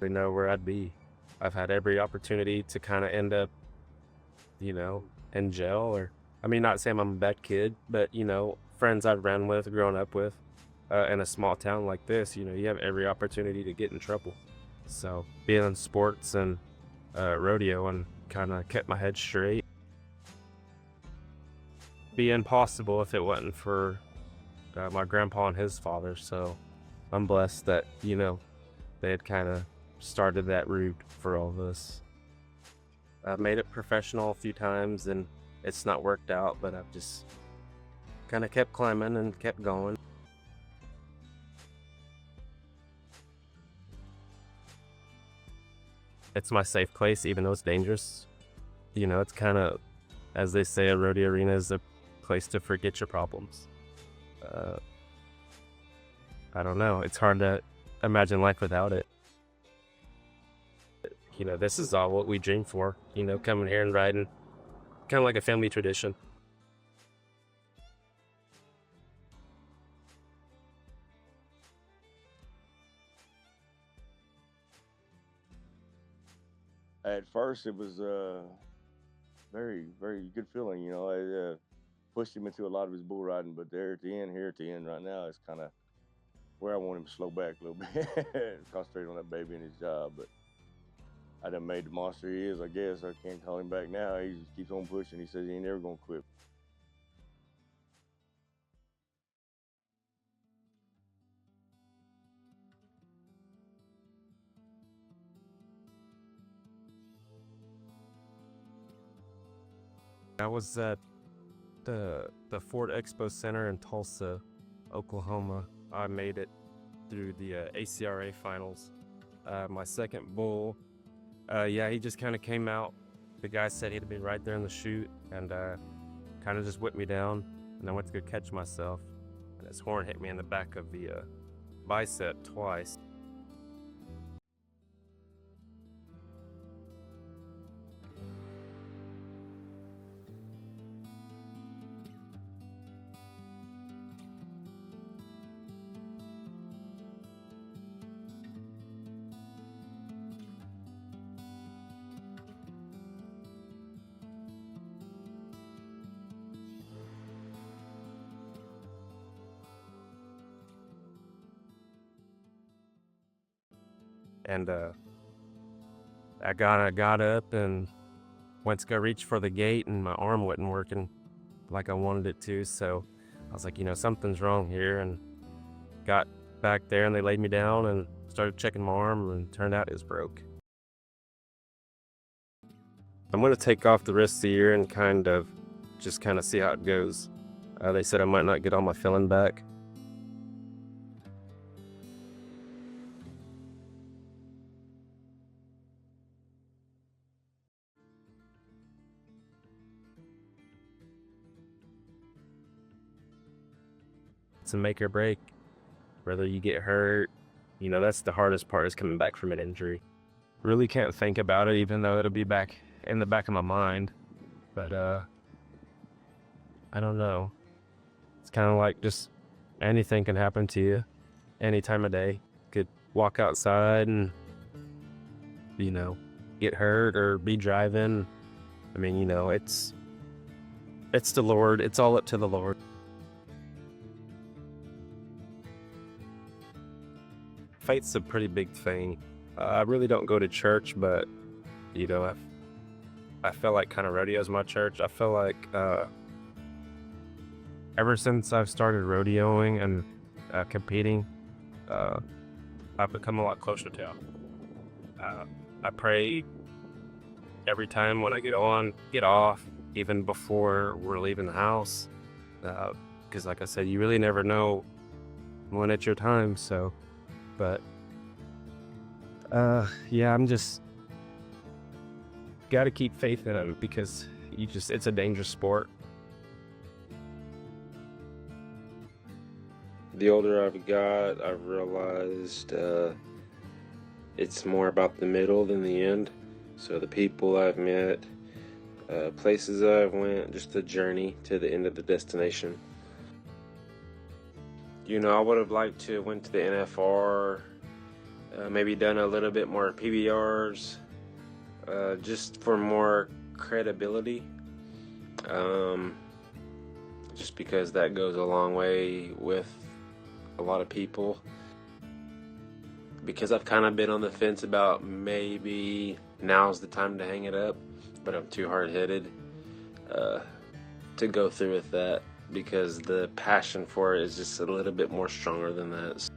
exactly know where I'd be. I've had every opportunity to kind of end up, in jail or, I mean, not saying I'm a bad kid, but, friends I've ran with, grown up with, in a small town like this, you have every opportunity to get in trouble. So being in sports and rodeo and kind of kept my head straight. Be impossible if it wasn't for my grandpa and his father. So I'm blessed that, they had kind of started that route for all of us. I've made it professional a few times and it's not worked out, but I've just kind of kept climbing and kept going. It's my safe place, even though it's dangerous. It's kind of, as they say, a rodeo arena is a place to forget your problems. Uh, I don't know. It's hard to imagine life without it. This is all what we dream for, coming here and riding, kind of like a family tradition. At first, it was very, very good feeling. I pushed him into a lot of his bull riding, but here at the end right now, it's kind of where I want him to slow back a little bit, concentrate on that baby and his job. But I done made the monster he is, I guess. I can't call him back now. He just keeps on pushing. He says he ain't never gonna quit. I was at the Ford Expo Center in Tulsa, Oklahoma. I made it through the ACRA finals. My second bull, yeah, he just kind of came out. The guy said he'd be right there in the chute and kind of just whipped me down. And I went to go catch myself, and his horn hit me in the back of the bicep twice. And I got up and went to go reach for the gate, and my arm wasn't working like I wanted it to. So I was like, something's wrong here, and got back there, and they laid me down and started checking my arm, and turned out it was broke. I'm gonna take off the rest of the year and kind of see how it goes. They said I might not get all my feeling back. It's a make or break. Whether you get hurt, that's the hardest part, is coming back from an injury. Really can't think about it, even though it'll be back in the back of my mind. But I don't know. It's kind of like just anything can happen to you any time of day. Could walk outside and, get hurt or be driving. I mean, it's the Lord. It's all up to the Lord. Faith's a pretty big thing. I really don't go to church, but, I feel like kind of Rodeo Is My Church. I feel like ever since I've started rodeoing and competing, I've become a lot closer to Him. I pray every time when I get off, even before we're leaving the house, because like I said, you really never know when it's your time. So, but yeah, I'm just got to keep faith in it, because it's a dangerous sport. The older I've got, I've realized it's more about the middle than the end. So the people I've met, places I've went, just the journey to the end of the destination. I would have liked to went to the NFR maybe done a little bit more PBRs, just for more credibility. Just because that goes a long way with a lot of people. Because I've kind of been on the fence about maybe now's the time to hang it up, but I'm too hard-headed to go through with that, because the passion for it is just a little bit more stronger than that.